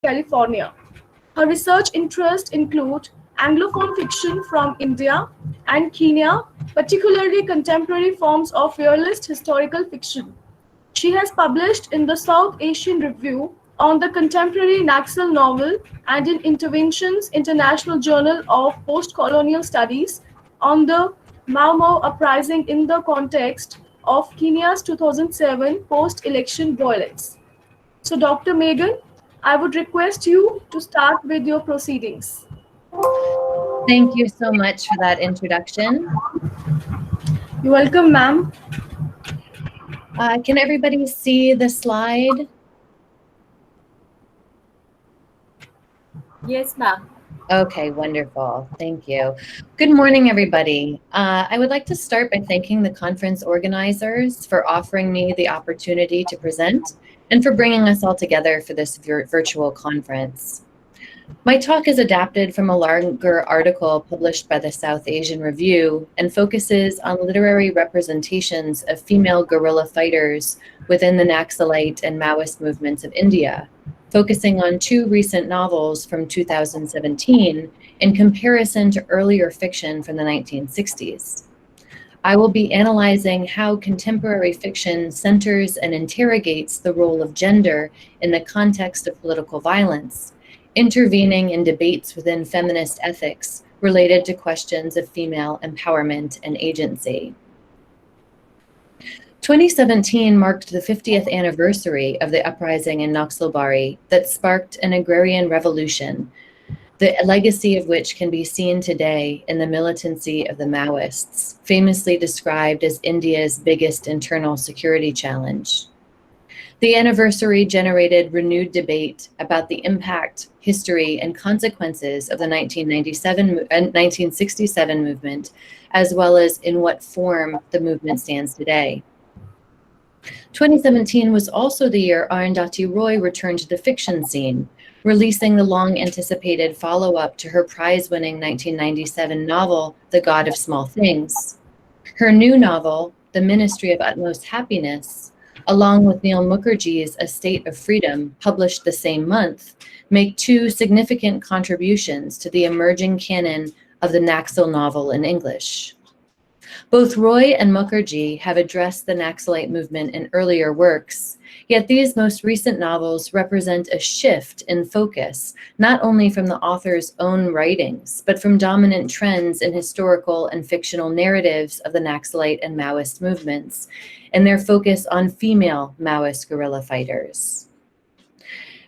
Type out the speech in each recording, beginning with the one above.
California. Her research interests include Anglophone fiction from India and Kenya, particularly contemporary forms of realist historical fiction. She has published in the South Asian Review on the Contemporary Naxal Novel and in Interventions International Journal of Postcolonial Studies on the Mau Mau uprising in the context of Kenya's 2007 post-election violence. So, Dr. Meghan, I would request you to start with your proceedings. Thank you so much for that introduction. You're welcome, ma'am. Can everybody see the slide? Yes, ma'am. Okay, wonderful. Thank you. Good morning, everybody. I would like to start by thanking the conference organizers for offering me the opportunity to present and for bringing us all together for this virtual conference. My talk is adapted from a longer article published by the South Asian Review and focuses on literary representations of female guerrilla fighters within the Naxalite and Maoist movements of India, focusing on two recent novels from 2017 in comparison to earlier fiction from the 1960s. I will be analyzing how contemporary fiction centers and interrogates the role of gender in the context of political violence, intervening in debates within feminist ethics related to questions of female empowerment and agency. 2017 marked the 50th anniversary of the uprising in NAXALITE that sparked an agrarian revolution, the legacy of which can be seen today in the militancy of the Maoists, famously described as India's biggest internal security challenge. The anniversary generated renewed debate about the impact, history, and consequences of the 1967 movement, as well as in what form the movement stands today. 2017 was also the year Arundhati Roy returned to the fiction scene, releasing the long-anticipated follow-up to her prize-winning 1997 novel, The God of Small Things. Her new novel, The Ministry of Utmost Happiness, along with Neil Mukherjee's A State of Freedom, published the same month, make two significant contributions to the emerging canon of the Naxal novel in English. Both Roy and Mukherjee have addressed the Naxalite movement in earlier works, yet these most recent novels represent a shift in focus, not only from the author's own writings, but from dominant trends in historical and fictional narratives of the Naxalite and Maoist movements, and their focus on female Maoist guerrilla fighters.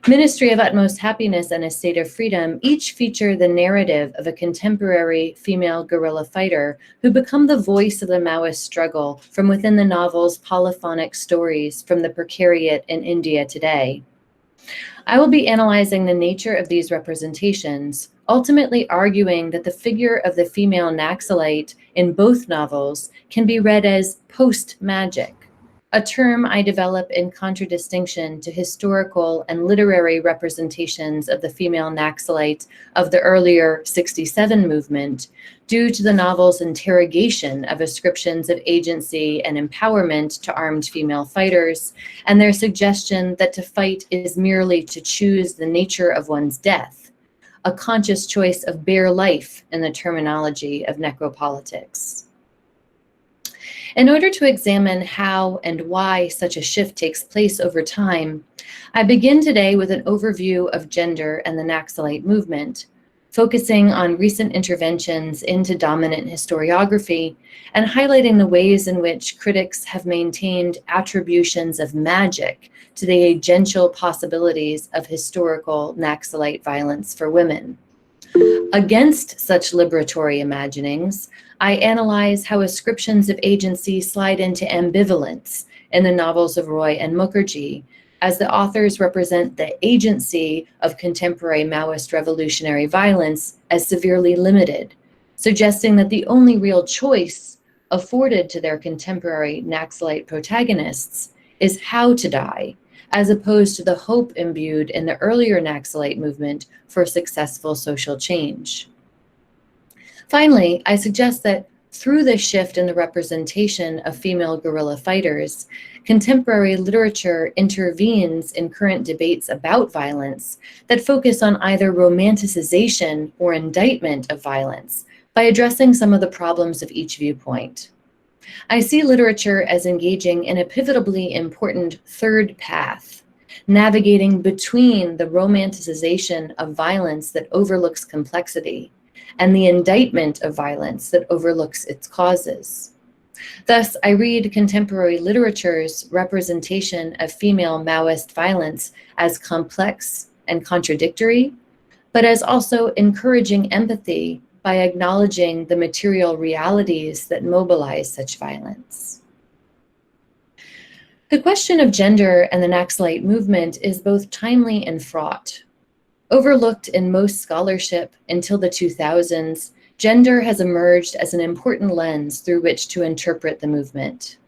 Ministry of Utmost Happiness and A State of Freedom each feature the narrative of a contemporary female guerrilla fighter who become the voice of the Maoist struggle from within the novel's polyphonic stories from the precariat in India today. I will be analyzing the nature of these representations, ultimately arguing that the figure of the female Naxalite in both novels can be read as post-magic, a term I develop in contradistinction to historical and literary representations of the female Naxalite of the earlier '67 movement, due to the novel's interrogation of ascriptions of agency and empowerment to armed female fighters, and their suggestion that to fight is merely to choose the nature of one's death, a conscious choice of bare life in the terminology of necropolitics. In order to examine how and why such a shift takes place over time, I begin today with an overview of gender and the Naxalite movement, focusing on recent interventions into dominant historiography and highlighting the ways in which critics have maintained attributions of magic to the agential possibilities of historical Naxalite violence for women. Against such liberatory imaginings, I analyze how ascriptions of agency slide into ambivalence in the novels of Roy and Mukherjee, as the authors represent the agency of contemporary Maoist revolutionary violence as severely limited, suggesting that the only real choice afforded to their contemporary Naxalite protagonists is how to die, as opposed to the hope imbued in the earlier Naxalite movement for successful social change. Finally, I suggest that Through this shift in the representation of female guerrilla fighters, contemporary literature intervenes in current debates about violence that focus on either romanticization or indictment of violence by addressing some of the problems of each viewpoint. I see literature as engaging in a pivotably important third path, navigating between the romanticization of violence that overlooks complexity and the indictment of violence that overlooks its causes. Thus, I read contemporary literature's representation of female Maoist violence as complex and contradictory, but as also encouraging empathy by acknowledging the material realities that mobilize such violence. The question of gender and the Naxalite movement is both timely and fraught. Overlooked in most scholarship until the 2000s, gender has emerged as an important lens through which to interpret the movement.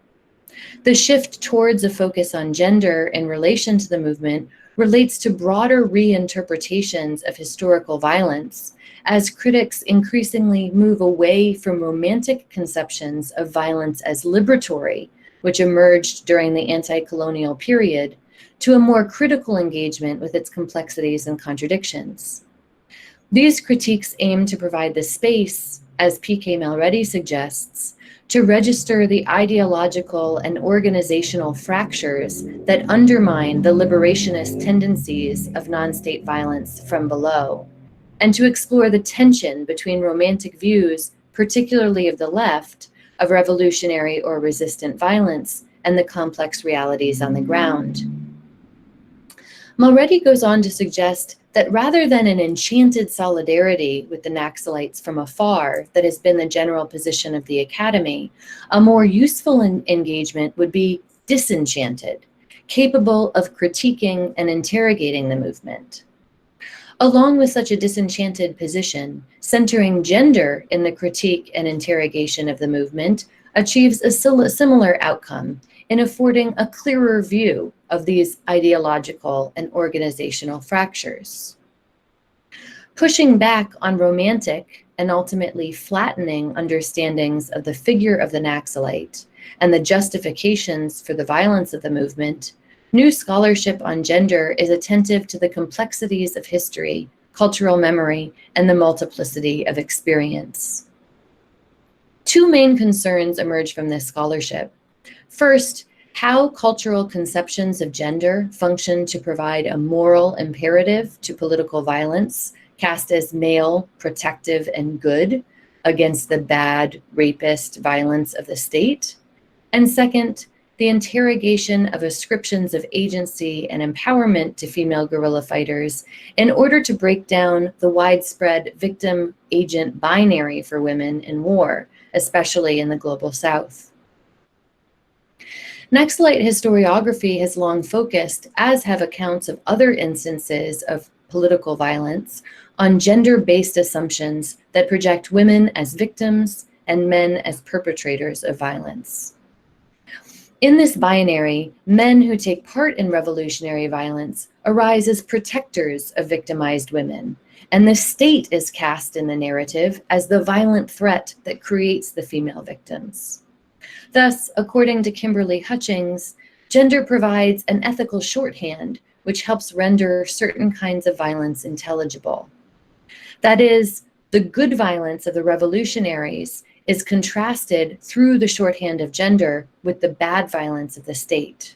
The shift towards a focus on gender in relation to the movement relates to broader reinterpretations of historical violence, as critics increasingly move away from romantic conceptions of violence as liberatory, which emerged during the anti-colonial period, to a more critical engagement with its complexities and contradictions. These critiques aim to provide the space, as P.K. Malreddy suggests, to register the ideological and organizational fractures that undermine the liberationist tendencies of non-state violence from below, and to explore the tension between romantic views, particularly of the left, of revolutionary or resistant violence and the complex realities on the ground. Malreddy goes on to suggest that rather than an enchanted solidarity with the Naxalites from afar that has been the general position of the Academy, a more useful engagement would be disenchanted, capable of critiquing and interrogating the movement. Along with such a disenchanted position, centering gender in the critique and interrogation of the movement achieves a similar outcome in affording a clearer view of these ideological and organizational fractures. Pushing back on romantic and ultimately flattening understandings of the figure of the Naxalite and the justifications for the violence of the movement, new scholarship on gender is attentive to the complexities of history, cultural memory, and the multiplicity of experience. Two main concerns emerge from this scholarship. First, how cultural conceptions of gender function to provide a moral imperative to political violence, cast as male, protective, and good against the bad, rapist violence of the state. And second, the interrogation of ascriptions of agency and empowerment to female guerrilla fighters in order to break down the widespread victim-agent binary for women in war, especially in the global South. Naxalite historiography has long focused, as have accounts of other instances of political violence, on gender-based assumptions that project women as victims and men as perpetrators of violence. In this binary, men who take part in revolutionary violence arise as protectors of victimized women, and the state is cast in the narrative as the violent threat that creates the female victims. Thus, according to Kimberly Hutchings, gender provides an ethical shorthand which helps render certain kinds of violence intelligible. That is, the good violence of the revolutionaries is contrasted through the shorthand of gender with the bad violence of the state.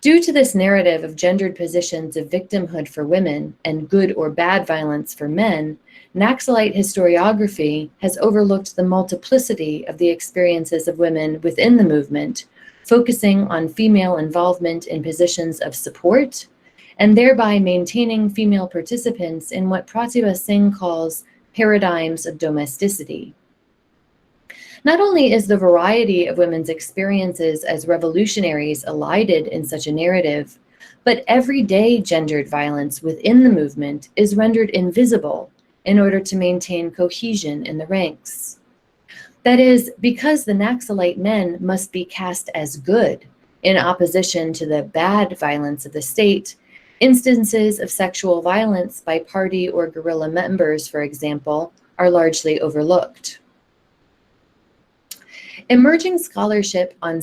Due to this narrative of gendered positions of victimhood for women and good or bad violence for men, Naxalite historiography has overlooked the multiplicity of the experiences of women within the movement, focusing on female involvement in positions of support, and thereby maintaining female participants in what Pratibha Singh calls paradigms of domesticity. Not only is the variety of women's experiences as revolutionaries elided in such a narrative, but everyday gendered violence within the movement is rendered invisible in order to maintain cohesion in the ranks. That is, because the Naxalite men must be cast as good in opposition to the bad violence of the state, instances of sexual violence by party or guerrilla members, for example, are largely overlooked. Emerging scholarship on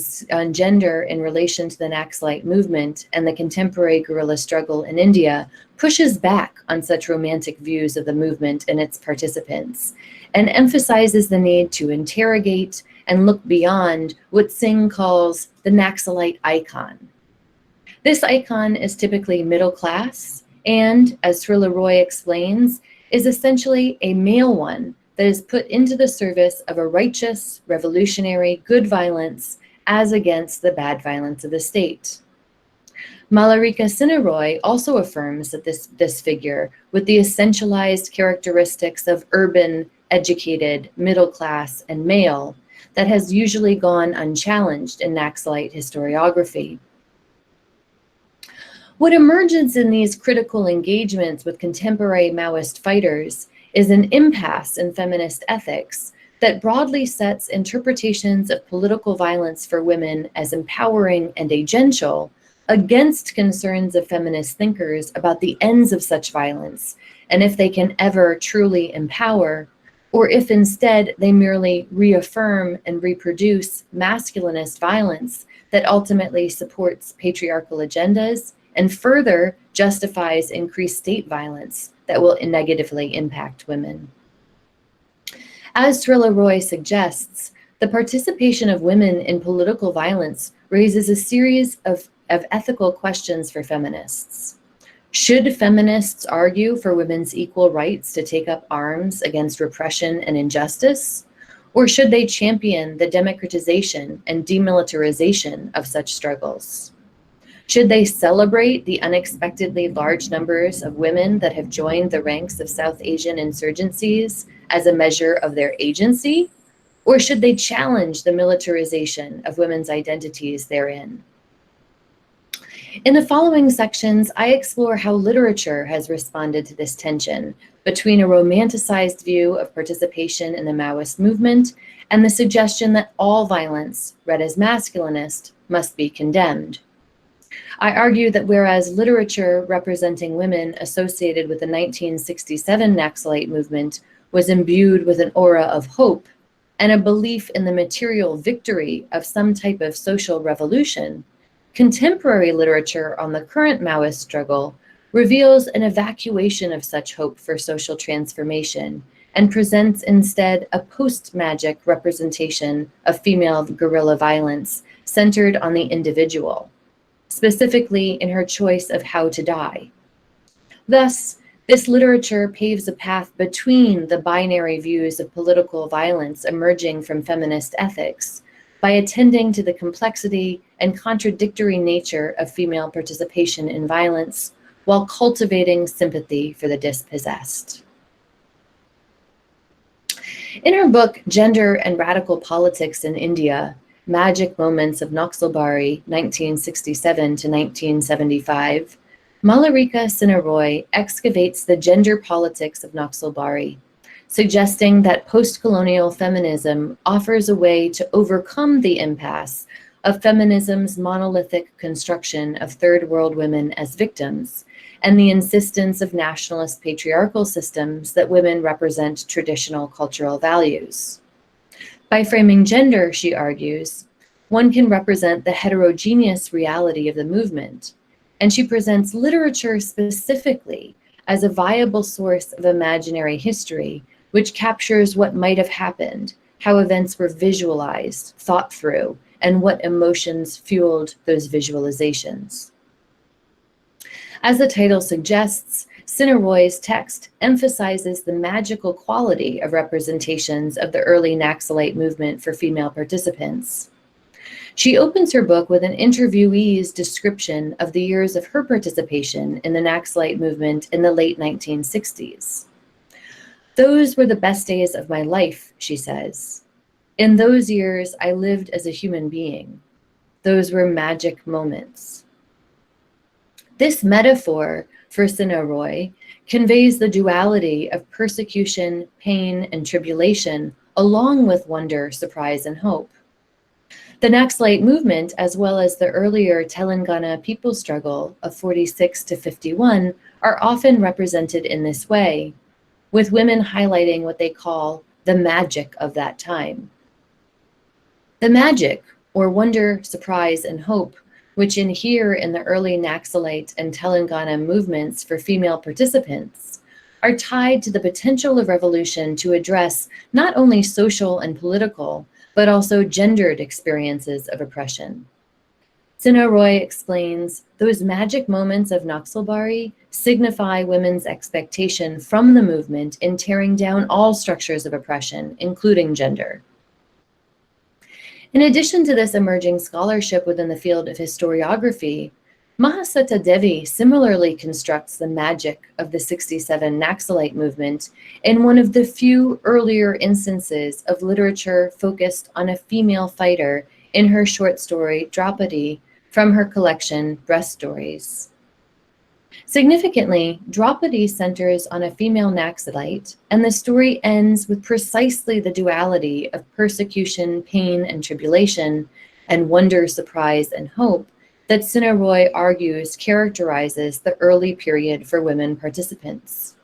gender in relation to the Naxalite movement and the contemporary guerrilla struggle in India pushes back on such romantic views of the movement and its participants, and emphasizes the need to interrogate and look beyond what Singh calls the Naxalite icon. This icon is typically middle class and, as Srila Roy explains, is essentially a male one that is put into the service of a righteous, revolutionary, good violence as against the bad violence of the state. Malarika Sinha also affirms that this figure, with the essentialized characteristics of urban, educated, middle class, and male, that has usually gone unchallenged in Naxalite historiography. What emerges in these critical engagements with contemporary Maoist fighters is an impasse in feminist ethics that broadly sets interpretations of political violence for women as empowering and agential against concerns of feminist thinkers about the ends of such violence and if they can ever truly empower, or if instead they merely reaffirm and reproduce masculinist violence that ultimately supports patriarchal agendas and further justifies increased state violence that will negatively impact women. As Srila Roy suggests, the participation of women in political violence raises a series of ethical questions for feminists. Should feminists argue for women's equal rights to take up arms against repression and injustice? Or should they champion the democratization and demilitarization of such struggles? Should they celebrate the unexpectedly large numbers of women that have joined the ranks of South Asian insurgencies as a measure of their agency? Or should they challenge the militarization of women's identities therein? In the following sections, I explore how literature has responded to this tension between a romanticized view of participation in the Maoist movement and the suggestion that all violence, read as masculinist, must be condemned. I argue that whereas literature representing women associated with the 1967 Naxalite movement was imbued with an aura of hope and a belief in the material victory of some type of social revolution, contemporary literature on the current Maoist struggle reveals an evacuation of such hope for social transformation and presents instead a post-magic representation of female guerrilla violence centered on the individual, specifically in her choice of how to die. Thus, this literature paves a path between the binary views of political violence emerging from feminist ethics by attending to the complexity and contradictory nature of female participation in violence while cultivating sympathy for the dispossessed. In her book, Gender and Radical Politics in India, Magic Moments of Naxalbari, 1967 to 1975, Malarika Sinha excavates the gender politics of Naxalbari, suggesting that post-colonial feminism offers a way to overcome the impasse of feminism's monolithic construction of third world women as victims and the insistence of nationalist patriarchal systems that women represent traditional cultural values. By framing gender, she argues, one can represent the heterogeneous reality of the movement, and she presents literature specifically as a viable source of imaginary history which captures what might have happened, how events were visualized, thought through, and what emotions fueled those visualizations. As the title suggests, Sinha text emphasizes the magical quality of representations of the early Naxalite movement for female participants. She opens her book with an interviewee's description of the years of her participation in the Naxalite movement in the late 1960s. Those were the best days of my life, she says. In those years, I lived as a human being. Those were magic moments. This metaphor for Sinha conveys the duality of persecution, pain, and tribulation, along with wonder, surprise, and hope. The Naxalite movement, as well as the earlier Telangana people's struggle of 46 to 51, are often represented in this way, with women highlighting what they call the magic of that time. The magic, or wonder, surprise, and hope, which inhere in the early Naxalite and Telangana movements for female participants, are tied to the potential of revolution to address not only social and political, but also gendered experiences of oppression. Sinha Roy explains, those magic moments of Naxalbari signify women's expectation from the movement in tearing down all structures of oppression, including gender. In addition to this emerging scholarship within the field of historiography, Mahasweta Devi similarly constructs the magic of the 67 Naxalite movement in one of the few earlier instances of literature focused on a female fighter in her short story Draupadi from her collection Breast Stories. Significantly, Draupadi centers on a female Naxalite, and the story ends with precisely the duality of persecution, pain, and tribulation, and wonder, surprise, and hope that Sinha Roy argues characterizes the early period for women participants.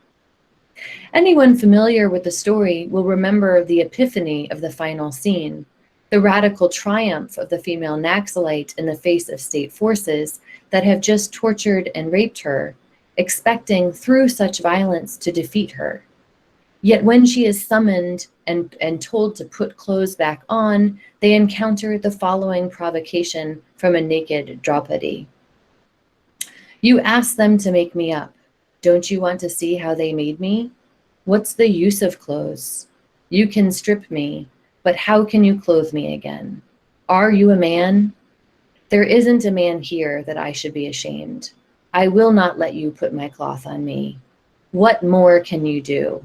Anyone familiar with the story will remember the epiphany of the final scene, the radical triumph of the female Naxalite in the face of state forces that have just tortured and raped her, expecting through such violence to defeat her. Yet when she is summoned and told to put clothes back on, they encounter the following provocation from a naked Draupadi. You asked them to make me up. Don't you want to see how they made me? What's the use of clothes? You can strip me, but how can you clothe me again? Are you a man? There isn't a man here that I should be ashamed. I will not let you put my cloth on me. What more can you do?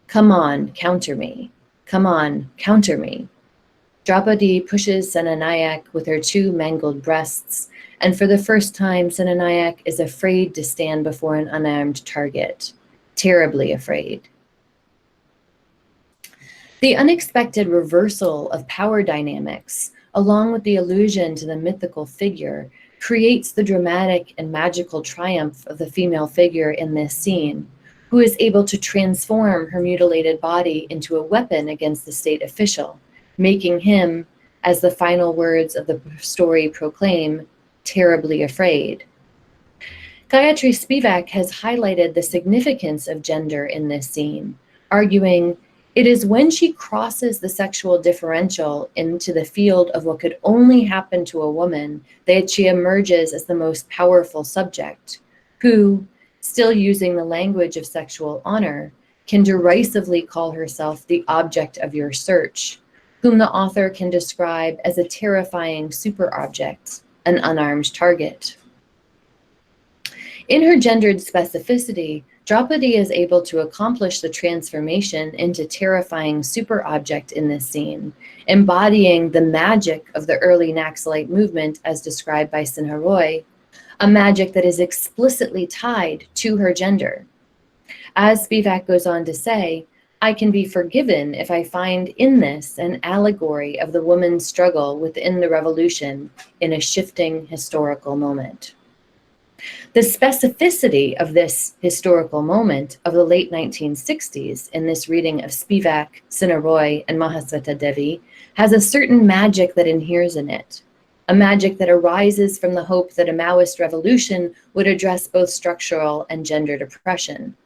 Come on, counter me. Come on, counter me. Draupadi pushes Senanayak with her two mangled breasts, and for the first time, Senanayak is afraid to stand before an unarmed target, terribly afraid. The unexpected reversal of power dynamics, along with the allusion to the mythical figure, creates the dramatic and magical triumph of the female figure in this scene, who is able to transform her mutilated body into a weapon against the state official, making him, as the final words of the story proclaim, terribly afraid. Gayatri Spivak has highlighted the significance of gender in this scene, arguing, it is when she crosses the sexual differential into the field of what could only happen to a woman that she emerges as the most powerful subject, who, still using the language of sexual honor, can derisively call herself the object of your search, whom the author can describe as a terrifying superobject, an unarmed target. In her gendered specificity, Draupadi is able to accomplish the transformation into terrifying superobject in this scene, embodying the magic of the early Naxalite movement as described by Sinha Roy, a magic that is explicitly tied to her gender. As Spivak goes on to say, I can be forgiven if I find in this an allegory of the woman's struggle within the revolution in a shifting historical moment. The specificity of this historical moment of the late 1960s in this reading of Spivak, Sinha Roy, and Mahasweta Devi has a certain magic that inheres in it, a magic that arises from the hope that a Maoist revolution would address both structural and gendered oppression.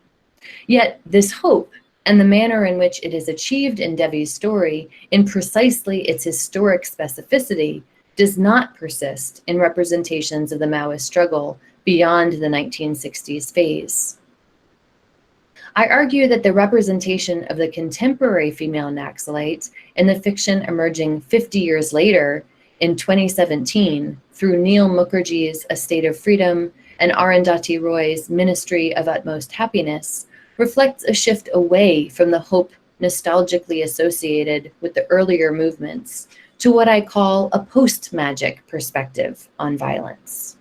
Yet this hope and the manner in which it is achieved in Devi's story in precisely its historic specificity does not persist in representations of the Maoist struggle beyond the 1960s phase. I argue that the representation of the contemporary female Naxalite in the fiction emerging 50 years later in 2017 through Neil Mukherjee's A State of Freedom and Arundhati Roy's Ministry of Utmost Happiness reflects a shift away from the hope nostalgically associated with the earlier movements to what I call a post-magic perspective on violence.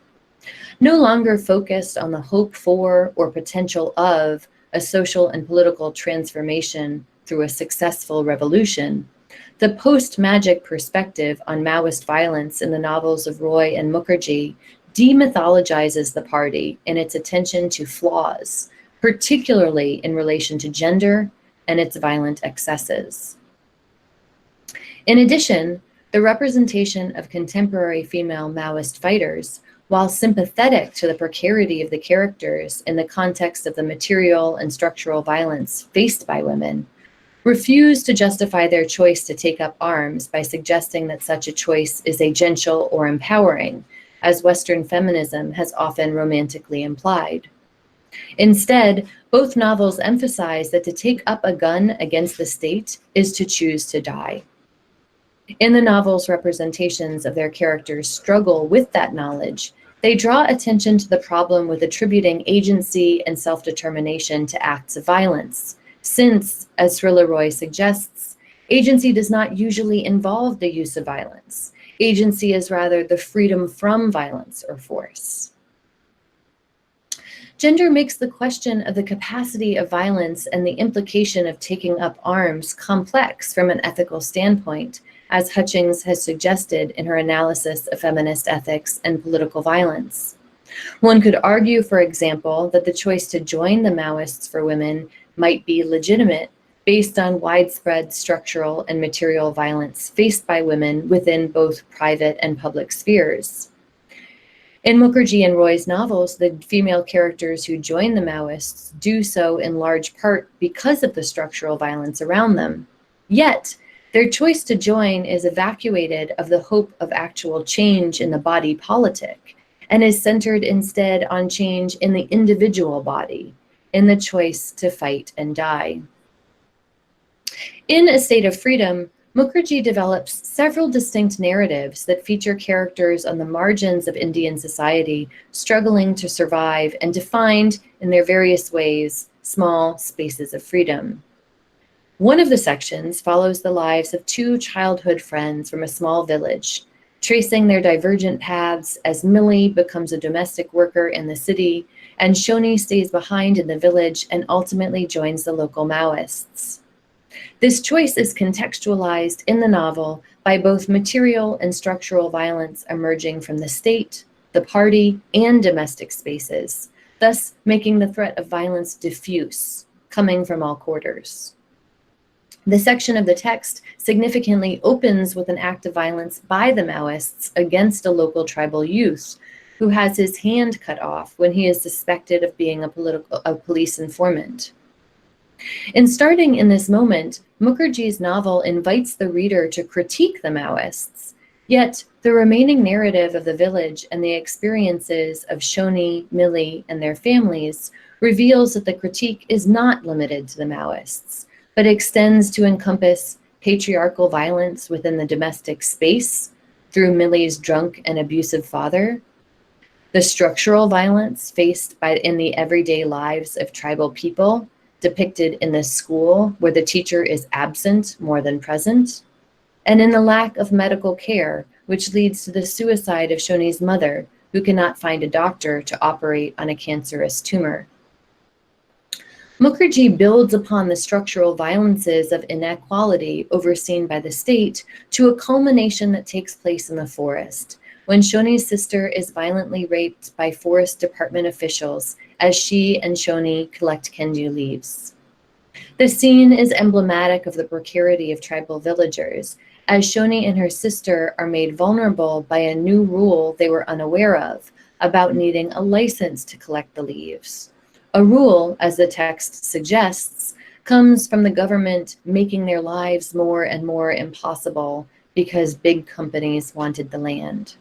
No longer focused on the hope for or potential of a social and political transformation through a successful revolution, the post-magic perspective on Maoist violence in the novels of Roy and Mukherjee demythologizes the party in its attention to flaws, particularly in relation to gender and its violent excesses. In addition, The representation of contemporary female Maoist fighters, while sympathetic to the precarity of the characters in the context of the material and structural violence faced by women, refuse to justify their choice to take up arms by suggesting that such a choice is agential or empowering, as Western feminism has often romantically implied. Instead, both novels emphasize that to take up a gun against the state is to choose to die. In the novel's representations of their characters' struggle with that knowledge, they draw attention to the problem with attributing agency and self-determination to acts of violence, since, as Thriller Roy suggests, agency does not usually involve the use of violence. Agency is rather the freedom from violence or force. Gender makes the question of the capacity of violence and the implication of taking up arms complex from an ethical standpoint, as Hutchings has suggested in her analysis of feminist ethics and political violence. One could argue, for example, that the choice to join the Maoists for women might be legitimate based on widespread structural and material violence faced by women within both private and public spheres. In Mukherjee and Roy's novels, the female characters who join the Maoists do so in large part because of the structural violence around them. Yet, their choice to join is evacuated of the hope of actual change in the body politic and is centered instead on change in the individual body, in the choice to fight and die. In A State of Freedom, Mukherjee develops several distinct narratives that feature characters on the margins of Indian society struggling to survive and defined, in their various ways, small spaces of freedom. One of the sections follows the lives of two childhood friends from a small village, tracing their divergent paths as Millie becomes a domestic worker in the city and Shoni stays behind in the village and ultimately joins the local Maoists. This choice is contextualized in the novel by both material and structural violence emerging from the state, the party, and domestic spaces, thus making the threat of violence diffuse, coming from all quarters. The section of the text significantly opens with an act of violence by the Maoists against a local tribal youth who has his hand cut off when he is suspected of being a police informant. In starting in this moment, Mukherjee's novel invites the reader to critique the Maoists, yet the remaining narrative of the village and the experiences of Shoni, Millie, and their families reveals that the critique is not limited to the Maoists, but extends to encompass patriarchal violence within the domestic space through Millie's drunk and abusive father, the structural violence faced in the everyday lives of tribal people, depicted in this school where the teacher is absent more than present, and in the lack of medical care, which leads to the suicide of Shoni's mother, who cannot find a doctor to operate on a cancerous tumor. Mukherjee builds upon the structural violences of inequality overseen by the state to a culmination that takes place in the forest, when Shoni's sister is violently raped by forest department officials as she and Shoni collect kendu leaves. The scene is emblematic of the precarity of tribal villagers, as Shoni and her sister are made vulnerable by a new rule they were unaware of about needing a license to collect the leaves. A rule, as the text suggests, comes from the government making their lives more and more impossible because big companies wanted the land.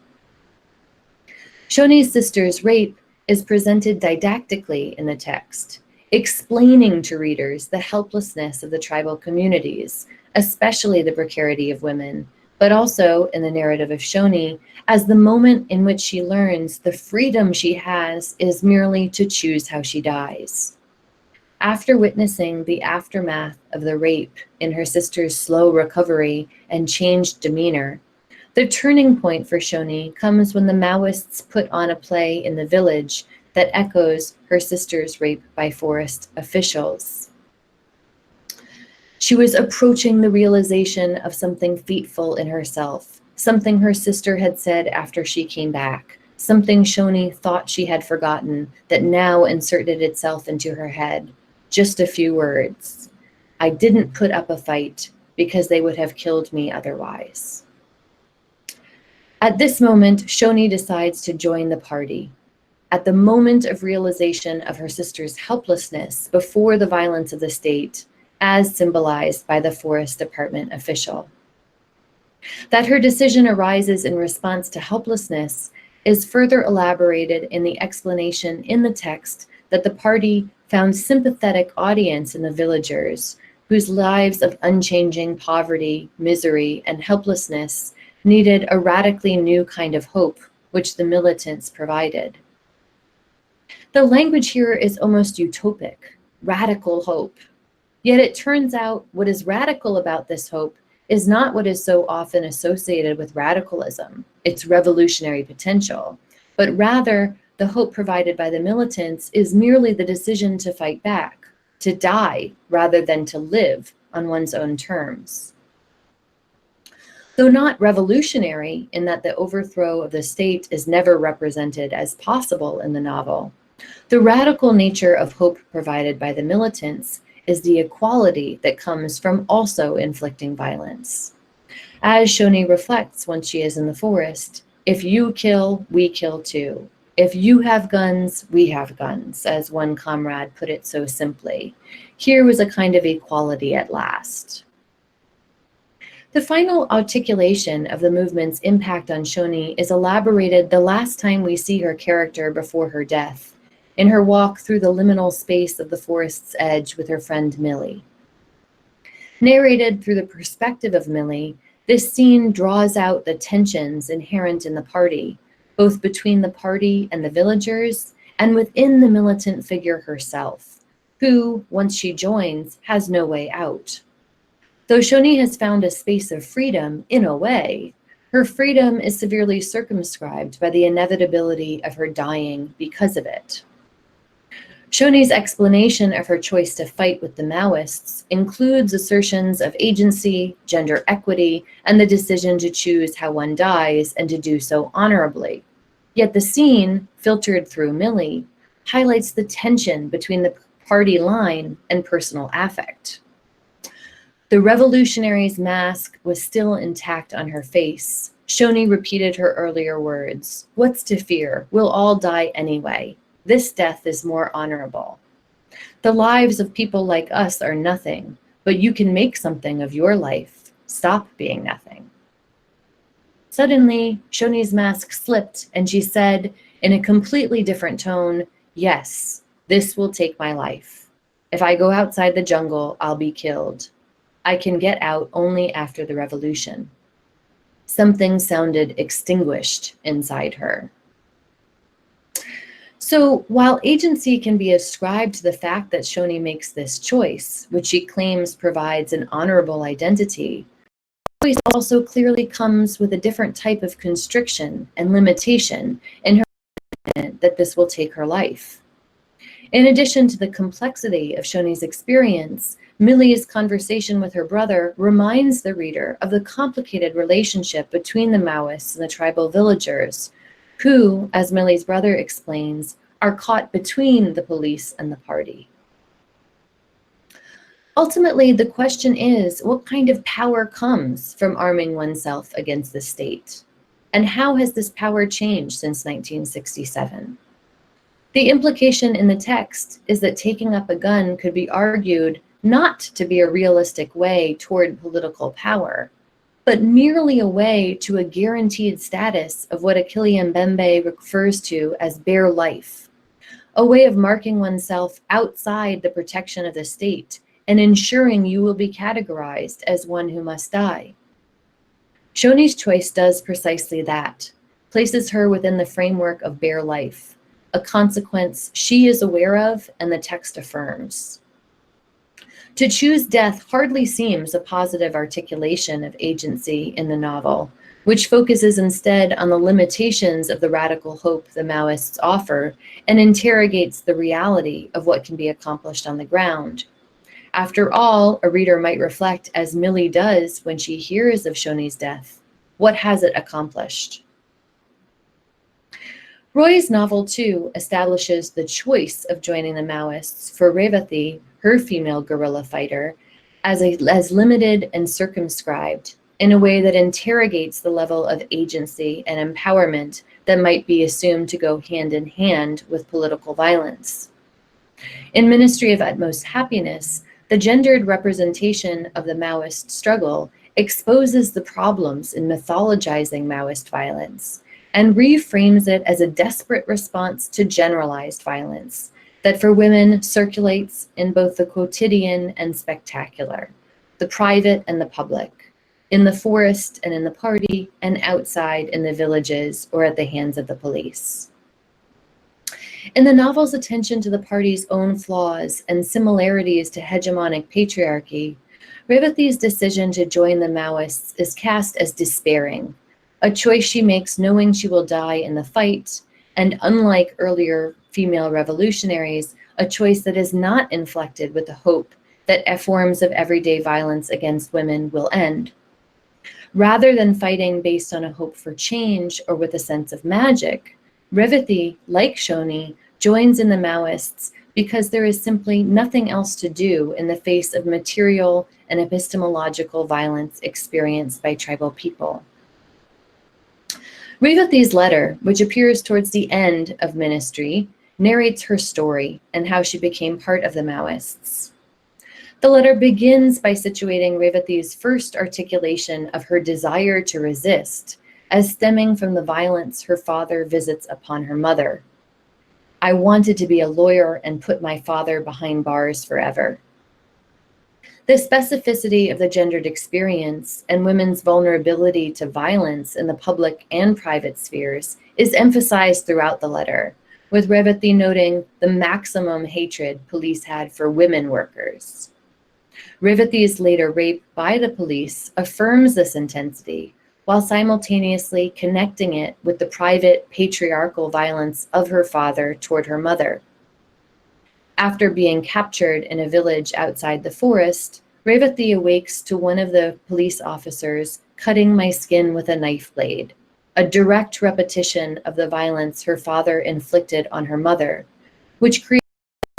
Shoni's sister's rape is presented didactically in the text, explaining to readers the helplessness of the tribal communities, especially the precarity of women, but also in the narrative of Shoni, as the moment in which she learns the freedom she has is merely to choose how she dies. After witnessing the aftermath of the rape in her sister's slow recovery and changed demeanor, the turning point for Shoni comes when the Maoists put on a play in the village that echoes her sister's rape by forest officials. She was approaching the realization of something fateful in herself, something her sister had said after she came back, something Shoni thought she had forgotten that now inserted itself into her head. Just a few words. I didn't put up a fight because they would have killed me otherwise. At this moment, Shoni decides to join the party. At the moment of realization of her sister's helplessness before the violence of the state, as symbolized by the Forest Department official. That her decision arises in response to helplessness is further elaborated in the explanation in the text that the party found sympathetic audience in the villagers whose lives of unchanging poverty, misery, and helplessness needed a radically new kind of hope, which the militants provided. The language here is almost utopic, radical hope. Yet it turns out what is radical about this hope is not what is so often associated with radicalism, its revolutionary potential, but rather the hope provided by the militants is merely the decision to fight back, to die rather than to live on one's own terms. Though not revolutionary in that the overthrow of the state is never represented as possible in the novel, the radical nature of hope provided by the militants is the equality that comes from also inflicting violence. As Shoni reflects once she is in the forest, if you kill, we kill too. If you have guns, we have guns, as one comrade put it so simply. Here was a kind of equality at last. The final articulation of the movement's impact on Shoni is elaborated the last time we see her character before her death, in her walk through the liminal space of the forest's edge with her friend Millie. Narrated through the perspective of Millie, this scene draws out the tensions inherent in the party, both between the party and the villagers, and within the militant figure herself, who, once she joins, has no way out. Though Shoni has found a space of freedom, in a way, her freedom is severely circumscribed by the inevitability of her dying because of it. Shoni's explanation of her choice to fight with the Maoists includes assertions of agency, gender equity, and the decision to choose how one dies and to do so honorably. Yet the scene, filtered through Millie, highlights the tension between the party line and personal affect. The revolutionary's mask was still intact on her face. Shoni repeated her earlier words, "What's to fear? We'll all die anyway. This death is more honorable. The lives of people like us are nothing, but you can make something of your life. Stop being nothing." Suddenly, Shoni's mask slipped and she said, in a completely different tone, "Yes, this will take my life. If I go outside the jungle, I'll be killed. I can get out only after the revolution." Something sounded extinguished inside her. So while agency can be ascribed to the fact that Shoni makes this choice, which she claims provides an honorable identity, the choice also clearly comes with a different type of constriction and limitation in her commitment that this will take her life. In addition to the complexity of Shoni's experience, Millie's conversation with her brother reminds the reader of the complicated relationship between the Maoists and the tribal villagers, who, as Millie's brother explains, are caught between the police and the party. Ultimately, the question is, what kind of power comes from arming oneself against the state? And how has this power changed since 1967? The implication in the text is that taking up a gun could be argued not to be a realistic way toward political power, but merely a way to a guaranteed status of what Akili Mbembe refers to as bare life, a way of marking oneself outside the protection of the state and ensuring you will be categorized as one who must die. Shoni's choice does precisely that, places her within the framework of bare life, a consequence she is aware of and the text affirms. To choose death hardly seems a positive articulation of agency in the novel, which focuses instead on the limitations of the radical hope the Maoists offer and interrogates the reality of what can be accomplished on the ground. After all, a reader might reflect, as Millie does when she hears of Shoni's death, what has it accomplished? Roy's novel, too, establishes the choice of joining the Maoists for Revathi, her female guerrilla fighter, as limited and circumscribed, in a way that interrogates the level of agency and empowerment that might be assumed to go hand in hand with political violence. In Ministry of Utmost Happiness, the gendered representation of the Maoist struggle exposes the problems in mythologizing Maoist violence and reframes it as a desperate response to generalized violence that for women circulates in both the quotidian and spectacular, the private and the public, in the forest and in the party, and outside in the villages or at the hands of the police. In the novel's attention to the party's own flaws and similarities to hegemonic patriarchy, Revathi's decision to join the Maoists is cast as despairing, a choice she makes knowing she will die in the fight, and unlike earlier female revolutionaries, a choice that is not inflected with the hope that forms of everyday violence against women will end. Rather than fighting based on a hope for change or with a sense of magic, Revathi, like Shoni, joins in the Maoists because there is simply nothing else to do in the face of material and epistemological violence experienced by tribal people. Revathi's letter, which appears towards the end of Ministry, narrates her story and how she became part of the Maoists. The letter begins by situating Revathi's first articulation of her desire to resist as stemming from the violence her father visits upon her mother. "I wanted to be a lawyer and put my father behind bars forever." The specificity of the gendered experience and women's vulnerability to violence in the public and private spheres is emphasized throughout the letter, with Revathi noting the maximum hatred police had for women workers. Revathi's later rape by the police affirms this intensity, while simultaneously connecting it with the private patriarchal violence of her father toward her mother. After being captured in a village outside the forest, Revathi awakes to one of the police officers cutting my skin with a knife blade, a direct repetition of the violence her father inflicted on her mother, which creates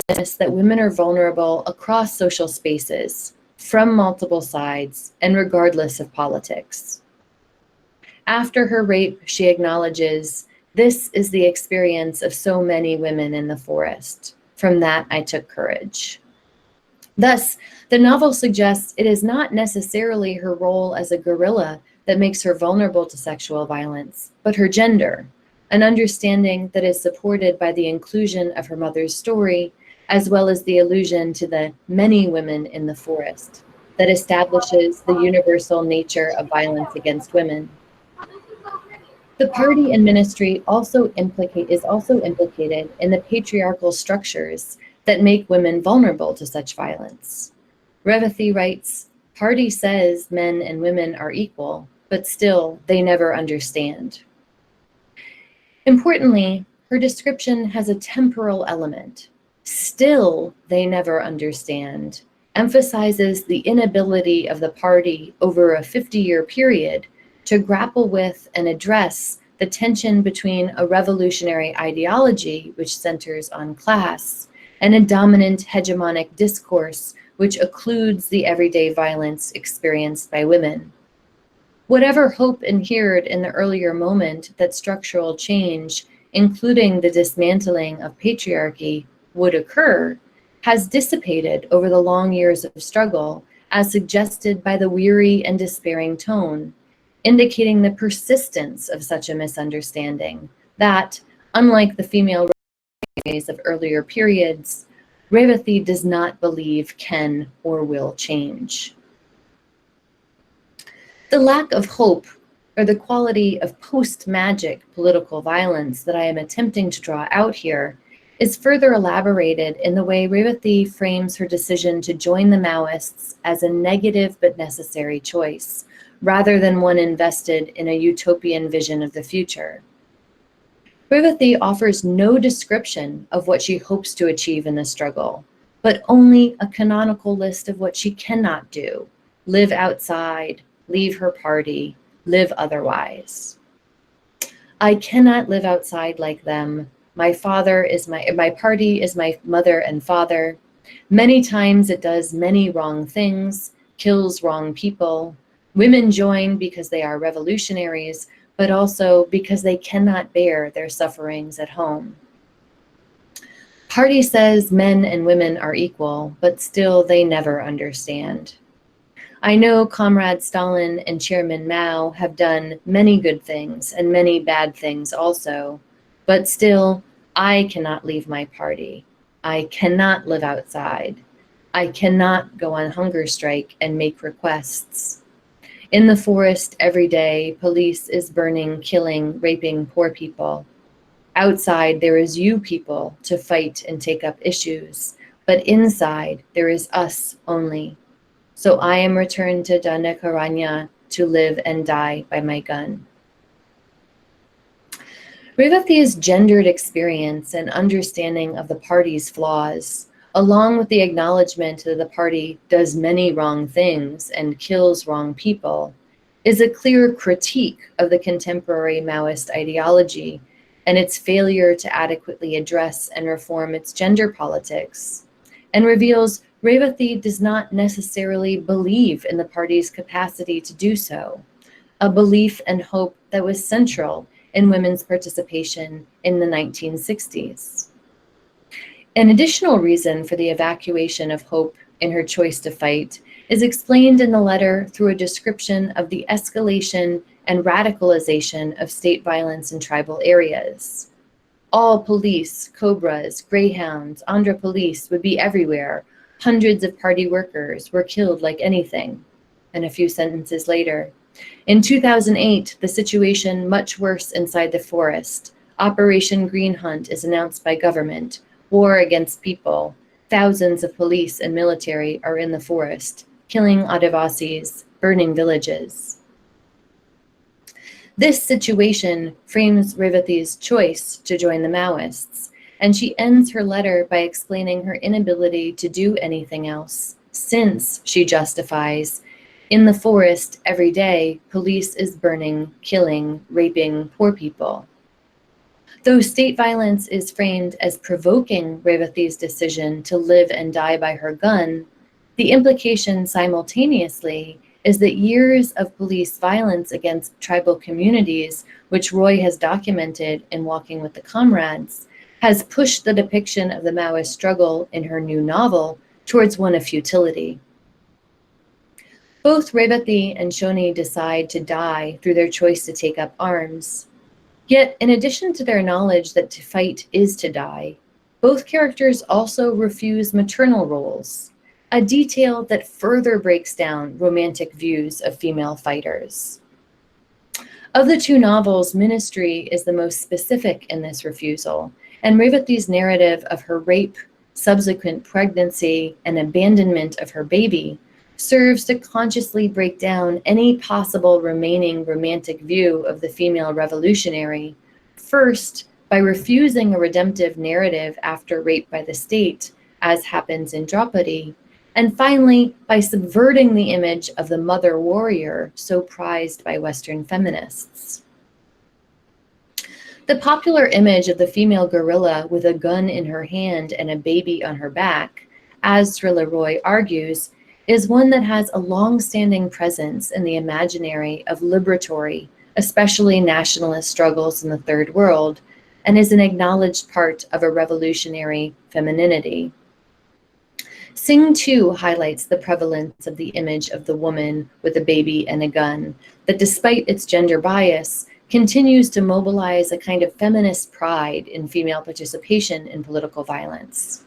a sense that women are vulnerable across social spaces, from multiple sides, and regardless of politics. After her rape, she acknowledges, "This is the experience of so many women in the forest. From that, I took courage." Thus, the novel suggests it is not necessarily her role as a guerrilla that makes her vulnerable to sexual violence, but her gender, an understanding that is supported by the inclusion of her mother's story, as well as the allusion to the many women in the forest, that establishes the universal nature of violence against women. The party and ministry is also implicated in the patriarchal structures that make women vulnerable to such violence. Revathi writes, "Party says men and women are equal, but still they never understand." Importantly, her description has a temporal element. "Still they never understand" emphasizes the inability of the party over a 50-year period to grapple with and address the tension between a revolutionary ideology which centers on class and a dominant hegemonic discourse which occludes the everyday violence experienced by women. Whatever hope inhered in the earlier moment that structural change, including the dismantling of patriarchy, would occur, has dissipated over the long years of struggle, as suggested by the weary and despairing tone, indicating the persistence of such a misunderstanding that, unlike the female ways of earlier periods, Revathi does not believe can or will change. The lack of hope, or the quality of post-magic political violence that I am attempting to draw out here, is further elaborated in the way Revathi frames her decision to join the Maoists as a negative but necessary choice, rather than one invested in a utopian vision of the future. Revathi offers no description of what she hopes to achieve in the struggle, but only a canonical list of what she cannot do: live outside, leave her party, live otherwise. "I cannot live outside like them. My party is my mother and father. Many times it does many wrong things, kills wrong people. Women join because they are revolutionaries, but also because they cannot bear their sufferings at home. Party says men and women are equal, but still they never understand. I know Comrade Stalin and Chairman Mao have done many good things and many bad things also, but still I cannot leave my party. I cannot live outside. I cannot go on hunger strike and make requests. In the forest every day, police is burning, killing, raping poor people. Outside, there is you people to fight and take up issues, but inside, there is us only. So I am returned to Dandakaranya to live and die by my gun. Revathi's gendered experience and understanding of the party's flaws, along with the acknowledgement that the party does many wrong things and kills wrong people, is a clear critique of the contemporary Maoist ideology and its failure to adequately address and reform its gender politics, and reveals Revathi does not necessarily believe in the party's capacity to do so, a belief and hope that was central in women's participation in the 1960s. An additional reason for the evacuation of hope in her choice to fight is explained in the letter through a description of the escalation and radicalization of state violence in tribal areas. All police, cobras, greyhounds, Andhra police would be everywhere. Hundreds of party workers were killed like anything. And a few sentences later, in 2008, the situation much worse inside the forest. Operation Green Hunt is announced by government. War against people. Thousands of police and military are in the forest, killing Adivasis, burning villages. This situation frames Revathi's choice to join the Maoists, and she ends her letter by explaining her inability to do anything else, since, she justifies, in the forest every day, police is burning, killing, raping poor people. Though state violence is framed as provoking Revathi's decision to live and die by her gun, the implication simultaneously is that years of police violence against tribal communities, which Roy has documented in Walking with the Comrades, has pushed the depiction of the Maoist struggle in her new novel towards one of futility. Both Revathi and Shoni decide to die through their choice to take up arms. Yet, in addition to their knowledge that to fight is to die, both characters also refuse maternal roles, a detail that further breaks down romantic views of female fighters. Of the two novels, Ministry is the most specific in this refusal, and Revathi's narrative of her rape, subsequent pregnancy, and abandonment of her baby serves to consciously break down any possible remaining romantic view of the female revolutionary, first by refusing a redemptive narrative after rape by the state, as happens in Draupadi, and finally by subverting the image of the mother warrior so prized by Western feminists. The popular image of the female guerrilla with a gun in her hand and a baby on her back, as Srila Roy argues, is one that has a long-standing presence in the imaginary of liberatory, especially nationalist struggles in the Third World, and is an acknowledged part of a revolutionary femininity. Sing too highlights the prevalence of the image of the woman with a baby and a gun, that despite its gender bias, continues to mobilize a kind of feminist pride in female participation in political violence.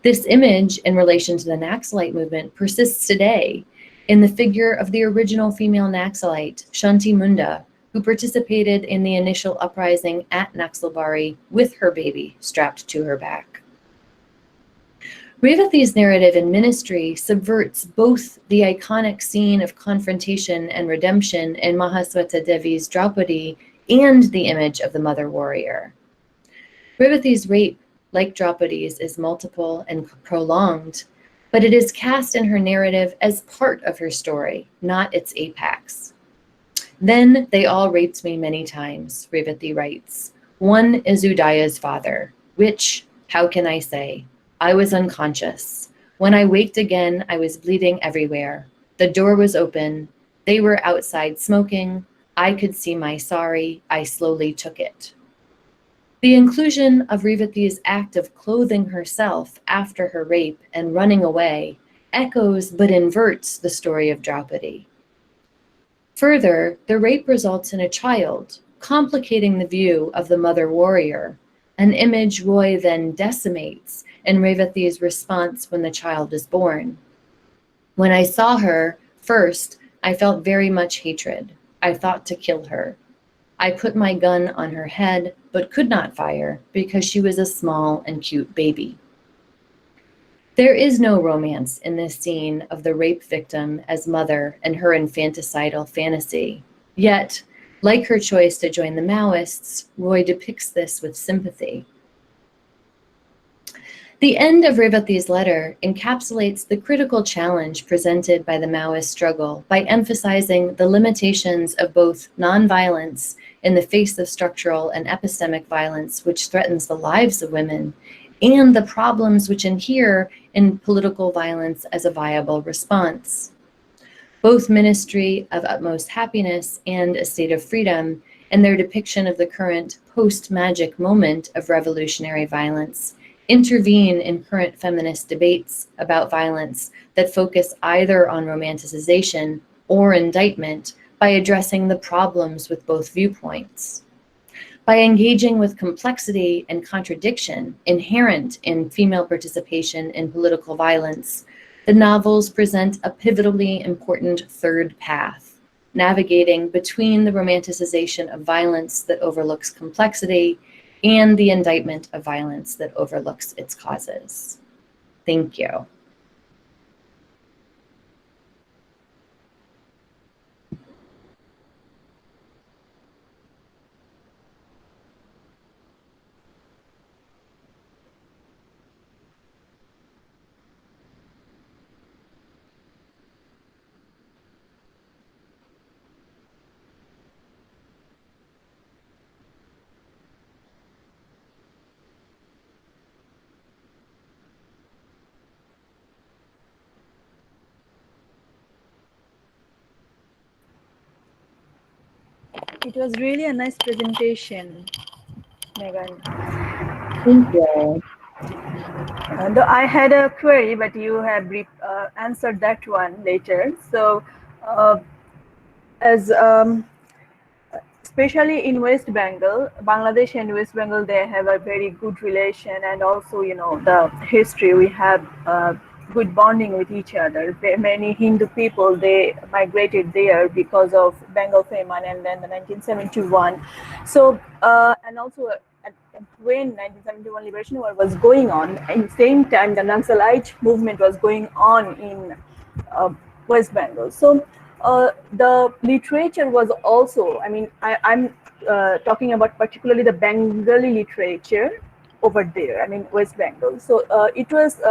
This image in relation to the Naxalite movement persists today in the figure of the original female Naxalite, Shanti Munda, who participated in the initial uprising at Naxalbari with her baby strapped to her back. Revathi's narrative in Ministry subverts both the iconic scene of confrontation and redemption in Mahasweta Devi's Draupadi and the image of the mother warrior. Revathi's rape, like Draupadi's, is multiple and prolonged, but it is cast in her narrative as part of her story, not its apex. Then they all raped me many times, Revathi writes. One is Udaya's father, which, how can I say? I was unconscious. When I waked again, I was bleeding everywhere. The door was open. They were outside smoking. I could see my sari. I slowly took it. The inclusion of Revati's act of clothing herself after her rape and running away echoes but inverts the story of Draupadi. Further, the rape results in a child, complicating the view of the mother warrior, an image Roy then decimates in Revati's response when the child is born. When I saw her, first, I felt very much hatred. I thought to kill her. I put my gun on her head, but could not fire because she was a small and cute baby. There is no romance in this scene of the rape victim as mother and her infanticidal fantasy. Yet, like her choice to join the Maoists, Roy depicts this with sympathy. The end of Revati's letter encapsulates the critical challenge presented by the Maoist struggle by emphasizing the limitations of both nonviolence in the face of structural and epistemic violence which threatens the lives of women, and the problems which inhere in political violence as a viable response. Both Ministry of Utmost Happiness and A State of Freedom, in their depiction of the current post-magic moment of revolutionary violence, intervene in current feminist debates about violence that focus either on romanticization or indictment by addressing the problems with both viewpoints. By engaging with complexity and contradiction inherent in female participation in political violence, the novels present a pivotally important third path, navigating between the romanticization of violence that overlooks complexity and the indictment of violence that overlooks its causes. Thank you. It was really a nice presentation, Meghan. Thank you. Though I had a query, but you have answered that one later. So, as especially in West Bengal, Bangladesh and West Bengal, they have a very good relation, and also, you know, the history, we have good bonding with each other. Many Hindu people, they migrated there because of Bengal famine and then the 1971. So, and also when 1971 Liberation War was going on, at the same time, the Naxalite movement was going on in West Bengal. So, the literature was also, I mean, I'm talking about particularly the Bengali literature over there, I mean, West Bengal. So it was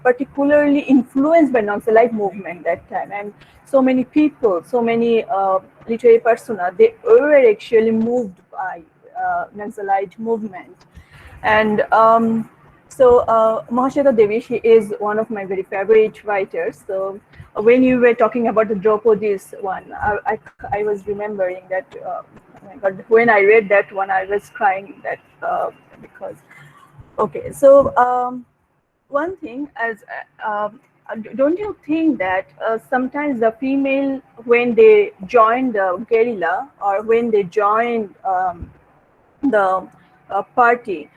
particularly influenced by Naxalite movement that time. And so many people, so many literary persona, they were actually moved by Naxalite movement. And so Mahashweta Devi, she is one of my very favorite writers. So when you were talking about the Draupadi's one, I was remembering that, oh my God, when I read that one, I was crying that because, okay. So one thing, as don't you think that sometimes the female, when they join the guerrilla or when they join the party,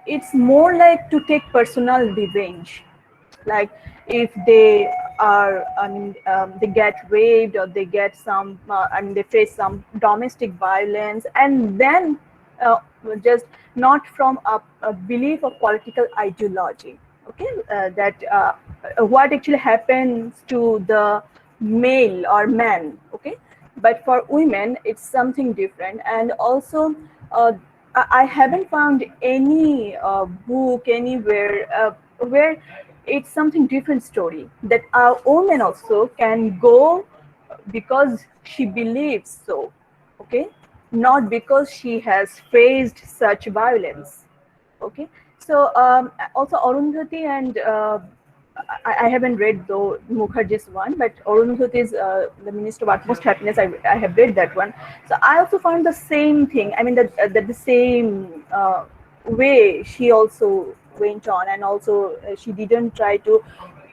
it's more like to take personal revenge. Like if they are, I mean, they get raped or they get some, I mean, they face some domestic violence, and then just not from a belief of political ideology. Okay, that what actually happens to the male or man. Okay, but for women, it's something different. And also, I haven't found any book anywhere where it's something different story, that a woman also can go because she believes so, okay, not because she has faced such violence. Okay, so also Arundhati and I haven't read though Mukherjee's one, but Arundhati's The Minister of Utmost Happiness, I have read that one. So I also found the same thing. I mean, that the same way she also went on, and also she didn't try to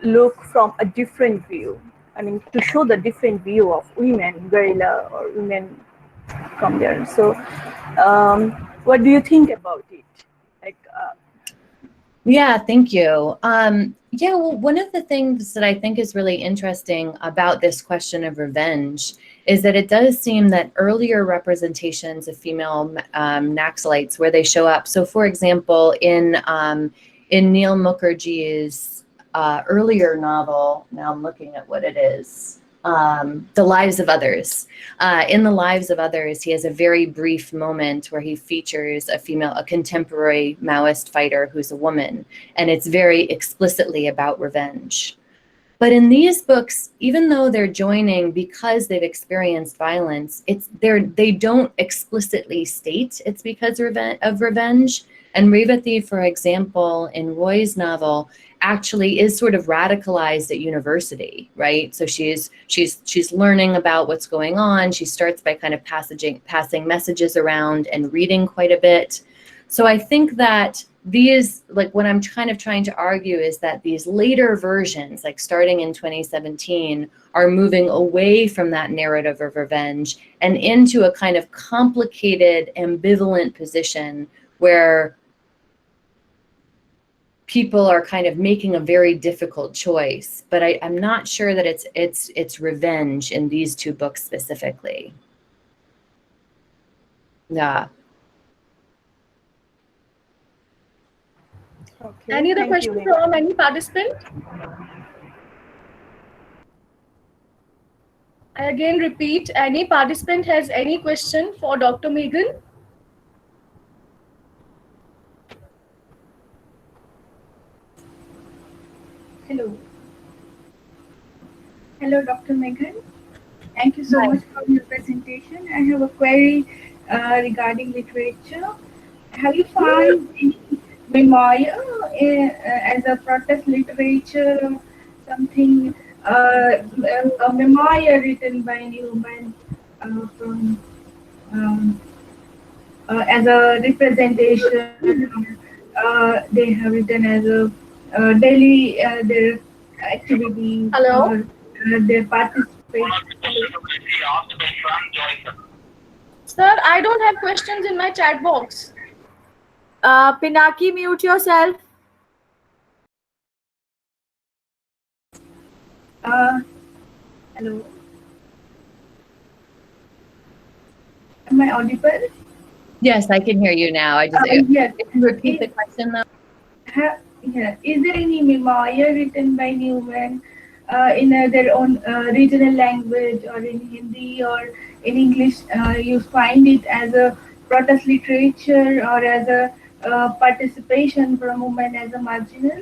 look from a different view. I mean, to show the different view of women, guerrilla or women from there. So, what do you think about it? Like, yeah, thank you. Yeah, well, one of the things that I think is really interesting about this question of revenge is that it does seem that earlier representations of female Naxalites where they show up. So, for example, in Neil Mukherjee's earlier novel, now I'm looking at what it is, The Lives of Others. In The Lives of Others, he has a very brief moment where he features a contemporary Maoist fighter who's a woman, and it's very explicitly about revenge. But in these books, even though they're joining because they've experienced violence, they don't explicitly state it's because of revenge. And Revati, for example, in Roy's novel, actually is sort of radicalized at university, right? So she's learning about what's going on. She starts by kind of passing messages around and reading quite a bit. So I think that these, like what I'm kind of trying to argue is that these later versions, like starting in 2017, are moving away from that narrative of revenge and into a kind of complicated, ambivalent position where people are kind of making a very difficult choice, but I'm not sure that it's revenge in these two books specifically. Yeah. okay, Any other thank question you. from any participant? I again repeat, any participant has any question for Dr. Meghan? Hello. Hello, Dr. Meghan. Thank you so much for your presentation. I have a query regarding literature. Have you found any memoir as a protest literature or something, a memoir written by a woman from as a representation? They have written as a daily their activities Hello? or their participation. Sir, I don't have questions in my chat box. Pinaki, mute yourself. Hello. Am I audible? Yes, I can hear you now. I just Yes. Can you repeat the question though? Yeah. Is there any memoir written by women in their own regional language or in Hindi or in English? You find it as a protest literature or as a participation from women as a marginal?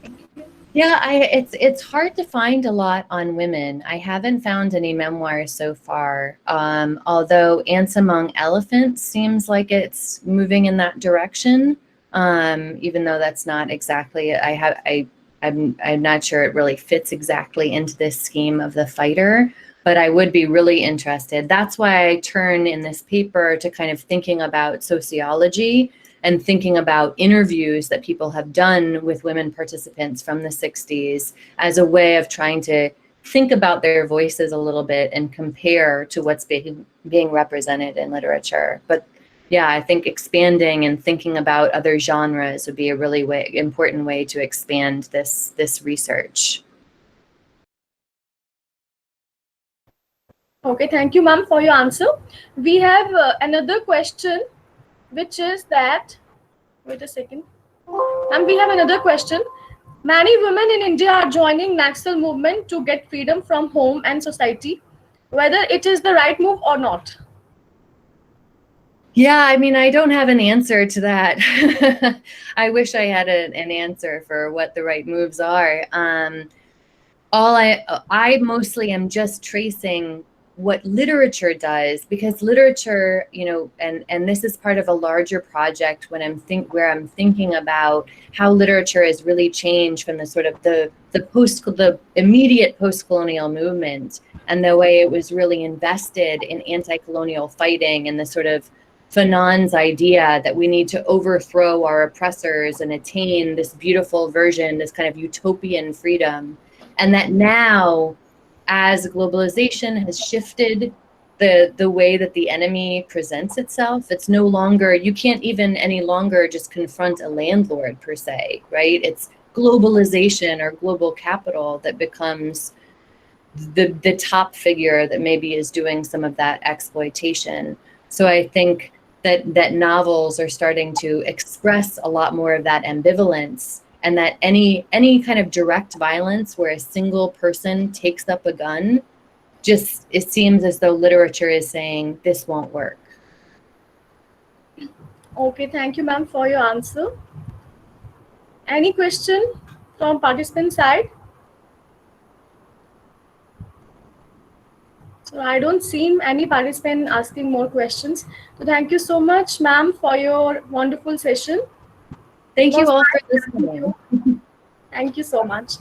Thank you. Yeah, it's hard to find a lot on women. I haven't found any memoirs so far. Although Ants Among Elephants seems like it's moving in that direction. Even though that's not exactly, I'm not sure it really fits exactly into this scheme of the fighter, but I would be really interested. That's why I turn in this paper to kind of thinking about sociology and thinking about interviews that people have done with women participants from the 60s as a way of trying to think about their voices a little bit and compare to what's being represented in literature. But yeah, I think expanding and thinking about other genres would be a really important way to expand this research. Okay, thank you, ma'am, for your answer. We have another question, which is that, wait a second. And we have another question. Many women in India are joining Naxal movement to get freedom from home and society, whether it is the right move or not. Yeah, I mean, I don't have an answer to that. I wish I had an answer for what the right moves are. I mostly am just tracing what literature does, because literature, you know, and this is part of a larger project when where I'm thinking about how literature has really changed from the sort of the immediate post-colonial movement, and the way it was really invested in anti-colonial fighting and the sort of Fanon's idea that we need to overthrow our oppressors and attain this beautiful version, this kind of utopian freedom. And that now, as globalization has shifted the way that the enemy presents itself, it's no longer, you can't even any longer just confront a landlord per se, right? It's globalization or global capital that becomes the top figure that maybe is doing some of that exploitation. So I think that novels are starting to express a lot more of that ambivalence, and that any kind of direct violence where a single person takes up a gun, just, it seems as though literature is saying this won't work. Okay, thank you, ma'am, for your answer. Any question from participant side? So I don't see any participant asking more questions. So thank you so much, ma'am, for your wonderful session. Thank you all for listening. Thank you so much.